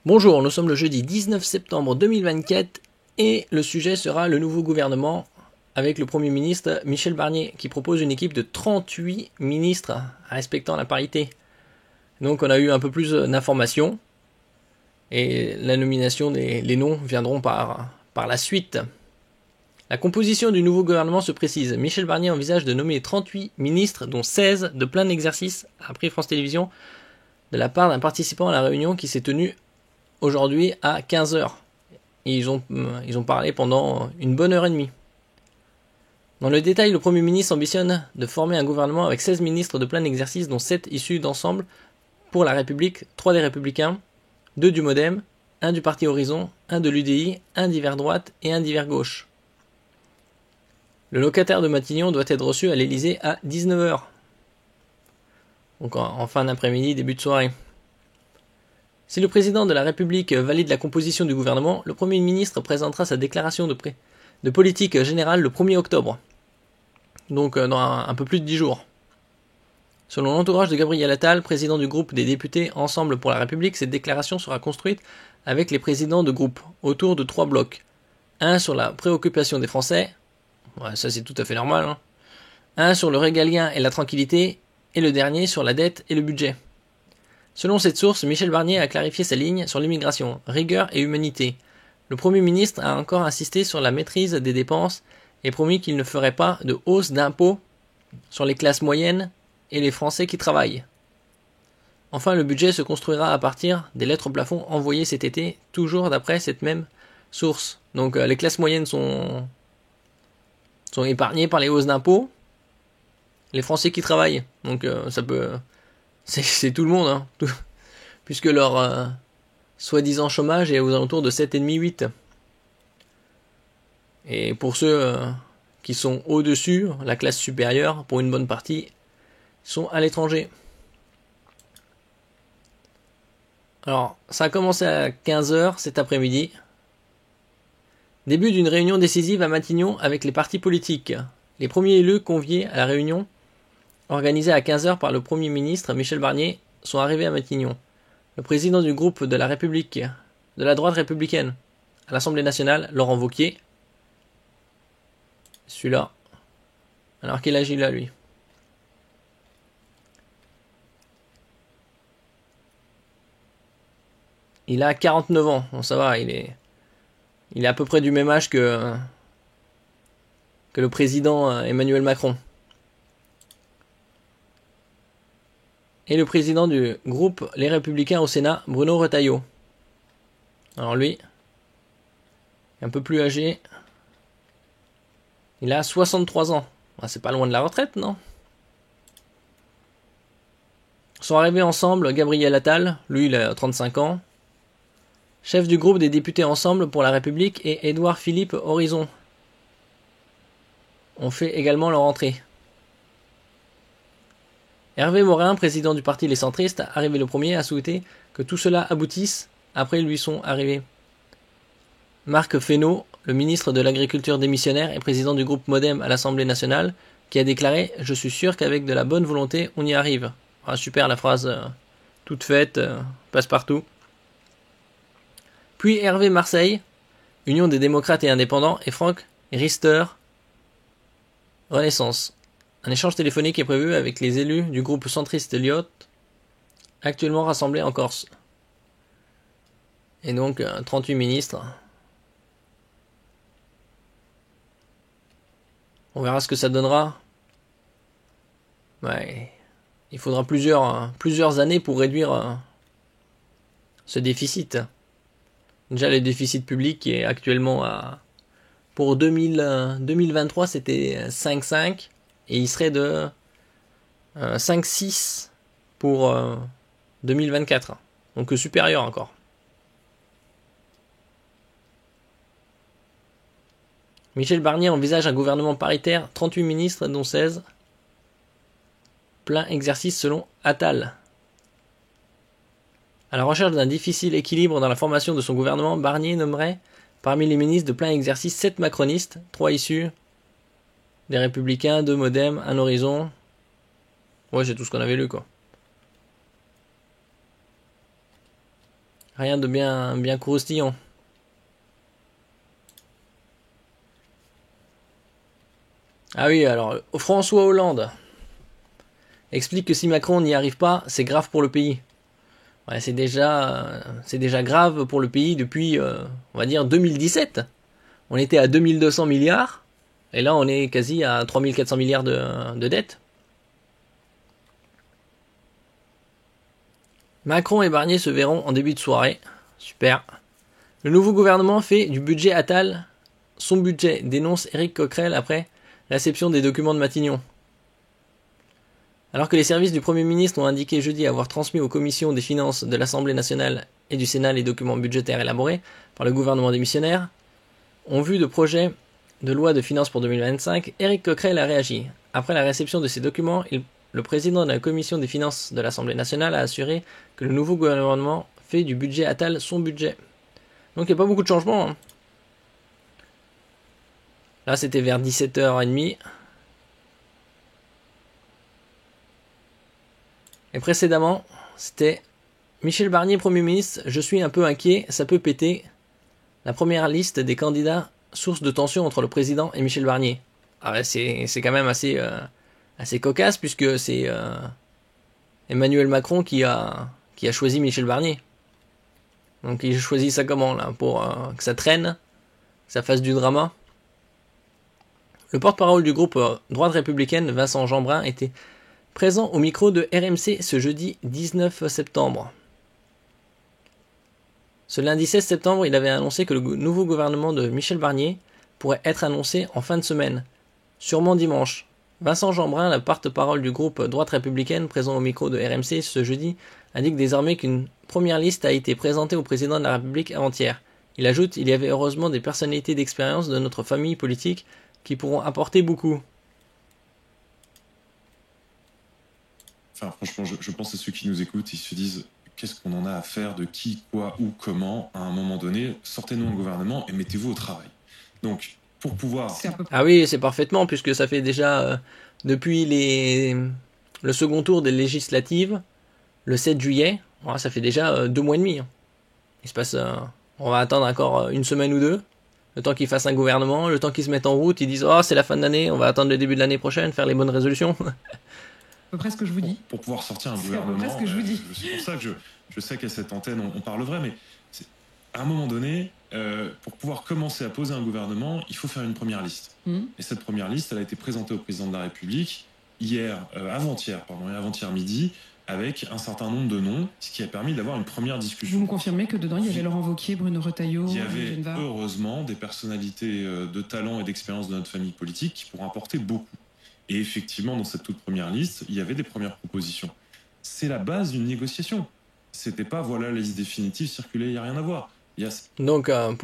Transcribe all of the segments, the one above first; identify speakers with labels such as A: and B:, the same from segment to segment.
A: Bonjour, nous sommes le jeudi 19 septembre 2024 et le sujet sera le nouveau gouvernement avec le Premier ministre Michel Barnier qui propose une équipe de 38 ministres respectant la parité. Donc on a eu un peu plus d'informations et la nomination les noms viendront par la suite. La composition du nouveau gouvernement se précise. Michel Barnier envisage de nommer 38 ministres dont 16 de plein exercice, a appris France Télévisions de la part d'un participant à la réunion qui s'est tenue aujourd'hui à 15h. Ils ont parlé pendant une bonne heure et demie. Dans le détail, le Premier ministre ambitionne de former un gouvernement avec 16 ministres de plein exercice, dont 7 issus d'Ensemble pour la République, 3 des Républicains, 2 du Modem, 1 du Parti Horizon, 1 de l'UDI, 1 d'hiver droite et 1 d'hiver gauche. Le locataire de Matignon doit être reçu à l'Elysée à 19h. Donc en fin d'après-midi, début de soirée. Si le président de la République valide la composition du gouvernement, le Premier ministre présentera sa déclaration de politique générale le 1er octobre. Donc dans un peu plus de 10 jours. Selon l'entourage de Gabriel Attal, président du groupe des députés Ensemble pour la République, cette déclaration sera construite avec les présidents de groupe, autour de 3 blocs. Un sur la préoccupation des Français, ouais, ça c'est tout à fait normal, hein. Un sur le régalien et la tranquillité, et le dernier sur la dette et le budget. Selon cette source, Michel Barnier a clarifié sa ligne sur l'immigration, rigueur et humanité. Le Premier ministre a encore insisté sur la maîtrise des dépenses et promis qu'il ne ferait pas de hausse d'impôts sur les classes moyennes et les Français qui travaillent. Enfin, le budget se construira à partir des lettres plafond envoyées cet été, toujours d'après cette même source. Donc les classes moyennes sont épargnées par les hausses d'impôts. Les Français qui travaillent, donc ça peut... C'est tout le monde, hein, puisque leur soi-disant chômage est aux alentours de 7,5-8. Et pour ceux qui sont au-dessus, la classe supérieure, pour une bonne partie, sont à l'étranger. Alors, ça a commencé à 15h cet après-midi. Début d'une réunion décisive à Matignon avec les partis politiques. Les premiers élus conviés à la réunion organisée à 15h par le Premier ministre Michel Barnier, sont arrivés à Matignon. Le président du groupe de la République, de la droite républicaine, à l'Assemblée nationale, Laurent Wauquiez, celui-là, alors qu'il agit là, lui. Il a 49 ans, bon, ça va, il est à peu près du même âge que le président Emmanuel Macron. Et le président du groupe Les Républicains au Sénat, Bruno Retailleau. Alors lui, un peu plus âgé, il a 63 ans. Ah, c'est pas loin de la retraite, non? Sont arrivés ensemble Gabriel Attal, lui il a 35 ans, chef du groupe des députés Ensemble pour la République, et Édouard Philippe Horizon ont fait également leur entrée. Hervé Morin, président du parti Les Centristes, arrivé le premier, a souhaité que tout cela aboutisse. Après, lui sont arrivés Marc Fesneau, le ministre de l'Agriculture démissionnaire et président du groupe Modem à l'Assemblée nationale, qui a déclaré « Je suis sûr qu'avec de la bonne volonté, on y arrive ». Ah, super, la phrase toute faite, passe-partout. Puis Hervé Marseille, Union des démocrates et indépendants, et Franck Riester, Renaissance. Un échange téléphonique est prévu avec les élus du groupe centriste Elliott, actuellement rassemblés en Corse. Et donc 38 ministres. On verra ce que ça donnera. Ouais, il faudra plusieurs années pour réduire ce déficit. Déjà le déficit public qui est actuellement pour 2023 c'était 5,5. Et il serait de 5,6 pour 2024. Donc supérieur encore. Michel Barnier envisage un gouvernement paritaire, 38 ministres dont 16. Plein exercice selon Attal. À la recherche d'un difficile équilibre dans la formation de son gouvernement, Barnier nommerait parmi les ministres de plein exercice 7 macronistes, 3 issus des Républicains, 2 Modem, 1 Horizon. Ouais, c'est tout ce qu'on avait lu, quoi. Rien de bien croustillant. Ah oui, alors, François Hollande explique que si Macron n'y arrive pas, c'est grave pour le pays. Ouais, c'est déjà grave pour le pays depuis, on va dire, 2017. On était à 2200 milliards, et là on est quasi à 3400 milliards de dettes. Macron et Barnier se verront en début de soirée. Super. Le nouveau gouvernement fait du budget Attal son budget, dénonce Éric Coquerel après réception des documents de Matignon. Alors que les services du Premier ministre ont indiqué jeudi avoir transmis aux commissions des finances de l'Assemblée nationale et du Sénat les documents budgétaires élaborés par le gouvernement démissionnaire, en vue de projet de loi de finances pour 2025, Éric Coquerel a réagi. Après la réception de ces documents, le président de la commission des finances de l'Assemblée nationale a assuré que le nouveau gouvernement fait du budget Attal son budget. Donc il n'y a pas beaucoup de changements. Hein. Là c'était vers 17h30. Et précédemment, c'était Michel Barnier, Premier ministre, je suis un peu inquiet, ça peut péter. La première liste des candidats, source de tension entre le président et Michel Barnier. Ah ouais, c'est quand même assez cocasse puisque c'est Emmanuel Macron qui a choisi Michel Barnier. Donc il choisit ça comment là pour que ça traîne, que ça fasse du drama. Le porte-parole du groupe Droite républicaine, Vincent Jeanbrun, était présent au micro de RMC ce jeudi 19 septembre. Ce lundi 16 septembre, il avait annoncé que le nouveau gouvernement de Michel Barnier pourrait être annoncé en fin de semaine, sûrement dimanche. Vincent Jeanbrun, la porte-parole du groupe Droite républicaine, présent au micro de RMC ce jeudi, indique désormais qu'une première liste a été présentée au président de la République avant-hier. Il ajoute « Il y avait heureusement des personnalités d'expérience de notre famille politique qui pourront apporter beaucoup ».
B: Enfin, franchement, je pense à ceux qui nous écoutent, ils se disent qu'est-ce qu'on en a à faire de qui, quoi, où, comment, à un moment donné, sortez-nous un gouvernement et mettez-vous au travail. Donc, pour pouvoir...
A: Ah oui, c'est parfaitement, puisque ça fait déjà, depuis le second tour des législatives, le 7 juillet, voilà, ça fait déjà 2 mois et demi. Hein. Il se passe... on va attendre encore une semaine ou deux, le temps qu'ils fassent un gouvernement, le temps qu'ils se mettent en route, ils disent « Oh, c'est la fin de l'année, on va attendre le début de l'année prochaine, faire les bonnes résolutions. »
C: À peu près ce que je vous dis.
B: Pour pouvoir sortir un gouvernement,
C: c'est à peu près ce que je vous dis.
B: C'est pour ça que je sais qu'à cette antenne, on parle vrai, mais à un moment donné, pour pouvoir commencer à poser un gouvernement, il faut faire une première liste. Et cette première liste, elle a été présentée au président de la République avant-hier midi, avec un certain nombre de noms, ce qui a permis d'avoir une première discussion.
C: Vous me confirmez que dedans, il y avait Laurent Wauquiez, Bruno Retailleau,
B: il y avait heureusement des personnalités de talent et d'expérience de notre famille politique qui pourront apporter beaucoup. Et effectivement, dans cette toute première liste, il y avait des premières propositions. C'est la base d'une négociation. C'était pas, voilà, la liste définitive circulée, il n'y a rien à voir.
A: Donc, on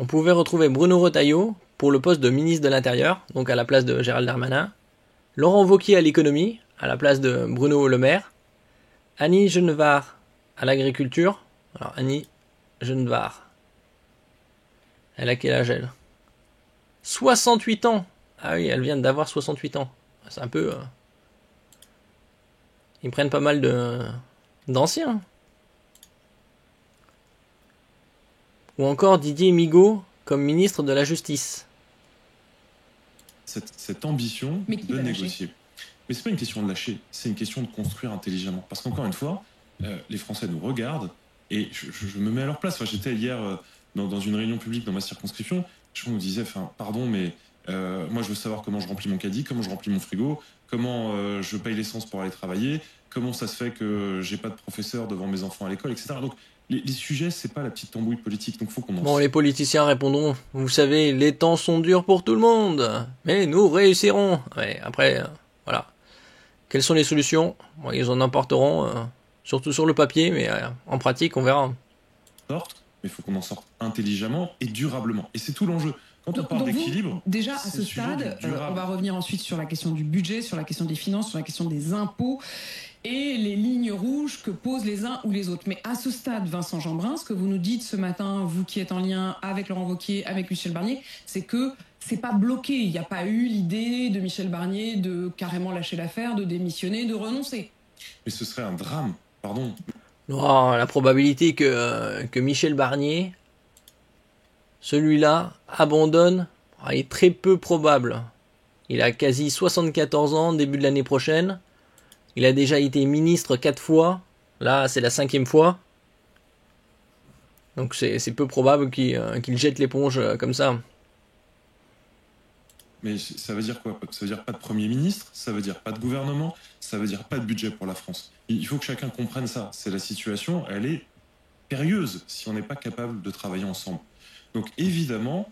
A: pouvait retrouver Bruno Retailleau pour le poste de ministre de l'Intérieur, donc à la place de Gérald Darmanin, Laurent Wauquiez à l'économie, à la place de Bruno Le Maire, Annie Genevard à l'agriculture. Alors, Annie Genevard, elle a quel âge, elle ? 68 ans. Ah oui, elle vient d'avoir 68 ans. C'est un peu... Ils prennent pas mal d'anciens. Ou encore Didier Migaud comme ministre de la Justice.
B: Cette ambition de négocier. Mais c'est pas une question de lâcher, c'est une question de construire intelligemment. Parce qu'encore une fois, les Français nous regardent et je me mets à leur place. Enfin, j'étais hier dans une réunion publique dans ma circonscription. Je me disais, pardon, mais... moi je veux savoir comment je remplis mon caddie, comment je remplis mon frigo, comment je paye l'essence pour aller travailler, comment ça se fait que j'ai pas de professeur devant mes enfants à l'école, etc. Donc les sujets, c'est pas la petite tambouille politique, donc faut qu'on en...
A: Bon, les politiciens répondront, vous savez, les temps sont durs pour tout le monde, mais nous réussirons. Ouais, après, voilà. Quelles sont les solutions ? Bon, ils en apporteront, surtout sur le papier, mais en pratique, on verra.
B: Mais il faut qu'on en sorte intelligemment et durablement. Et c'est tout l'enjeu. Quand on parle d'équilibre...
C: Déjà, à ce stade, on va revenir ensuite sur la question du budget, sur la question des finances, sur la question des impôts et les lignes rouges que posent les uns ou les autres. Mais à ce stade, Vincent Jeanbrun, ce que vous nous dites ce matin, vous qui êtes en lien avec Laurent Wauquiez, avec Michel Barnier, c'est que c'est pas bloqué. Il n'y a pas eu l'idée de Michel Barnier de carrément lâcher l'affaire, de démissionner, de renoncer.
B: Mais ce serait un drame, pardon.
A: Oh, la probabilité que Michel Barnier, celui-là, abandonne est très peu probable. Il a quasi 74 ans, début de l'année prochaine. Il a déjà été ministre 4 fois. Là, c'est la 5e fois. Donc c'est peu probable qu'il jette l'éponge comme ça.
B: Mais ça veut dire quoi? Ça veut dire pas de Premier ministre, ça veut dire pas de gouvernement, ça veut dire pas de budget pour la France. Il faut que chacun comprenne ça. C'est la situation, elle est périlleuse si on n'est pas capable de travailler ensemble. Donc évidemment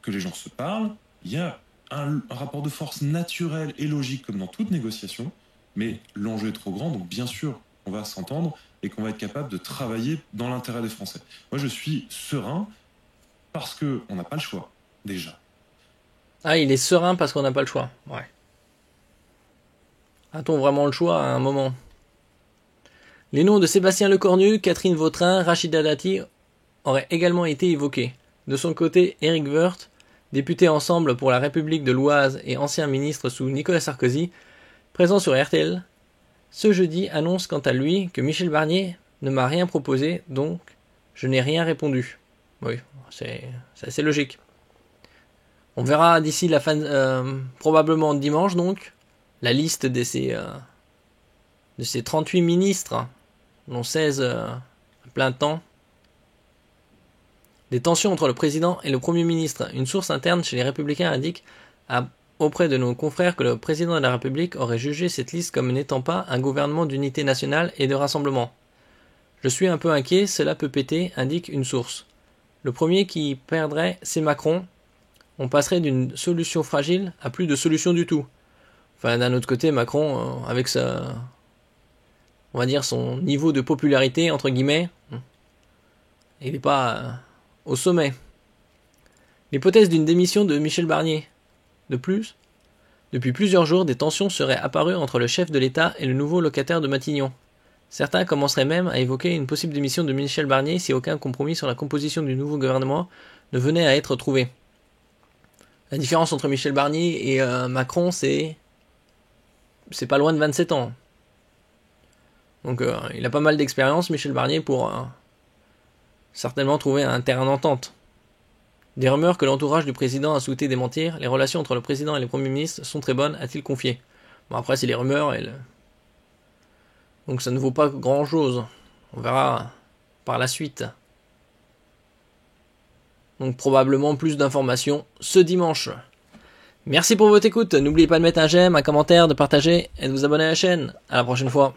B: que les gens se parlent, il y a un rapport de force naturel et logique comme dans toute négociation, mais l'enjeu est trop grand, donc bien sûr on va s'entendre et qu'on va être capable de travailler dans l'intérêt des Français. Moi je suis serein parce qu'on n'a pas le choix, déjà.
A: Ah, il est serein parce qu'on n'a pas le choix. Ouais. A-t-on vraiment le choix à un moment? Les noms de Sébastien Lecornu, Catherine Vautrin, Rachida Dati auraient également été évoqués. De son côté, Éric Woerth, député Ensemble pour la République de l'Oise et ancien ministre sous Nicolas Sarkozy, présent sur RTL, ce jeudi annonce quant à lui que Michel Barnier ne m'a rien proposé, donc je n'ai rien répondu. Oui, c'est assez logique. On verra d'ici la fin, probablement dimanche donc, la liste de ces 38 ministres, dont 16 à plein temps. Des tensions entre le président et le Premier ministre. Une source interne chez les Républicains indique auprès de nos confrères que le président de la République aurait jugé cette liste comme n'étant pas un gouvernement d'unité nationale et de rassemblement. Je suis un peu inquiet, cela peut péter, indique une source. Le premier qui perdrait, c'est Macron. On passerait d'une solution fragile à plus de solution du tout. Enfin, d'un autre côté, Macron, avec on va dire son niveau de popularité, entre guillemets, il n'est pas au sommet. L'hypothèse d'une démission de Michel Barnier. De plus, depuis plusieurs jours, des tensions seraient apparues entre le chef de l'État et le nouveau locataire de Matignon. Certains commenceraient même à évoquer une possible démission de Michel Barnier si aucun compromis sur la composition du nouveau gouvernement ne venait à être trouvé. La différence entre Michel Barnier et Macron, c'est pas loin de 27 ans. Donc il a pas mal d'expérience, Michel Barnier, pour certainement trouver un terrain d'entente. Des rumeurs que l'entourage du président a souhaité démentir, les relations entre le président et les premiers ministres sont très bonnes, a-t-il confié. Bon, après, c'est les rumeurs, donc ça ne vaut pas grand-chose. On verra par la suite. Donc probablement plus d'informations ce dimanche. Merci pour votre écoute. N'oubliez pas de mettre un j'aime, un commentaire, de partager et de vous abonner à la chaîne. À la prochaine fois.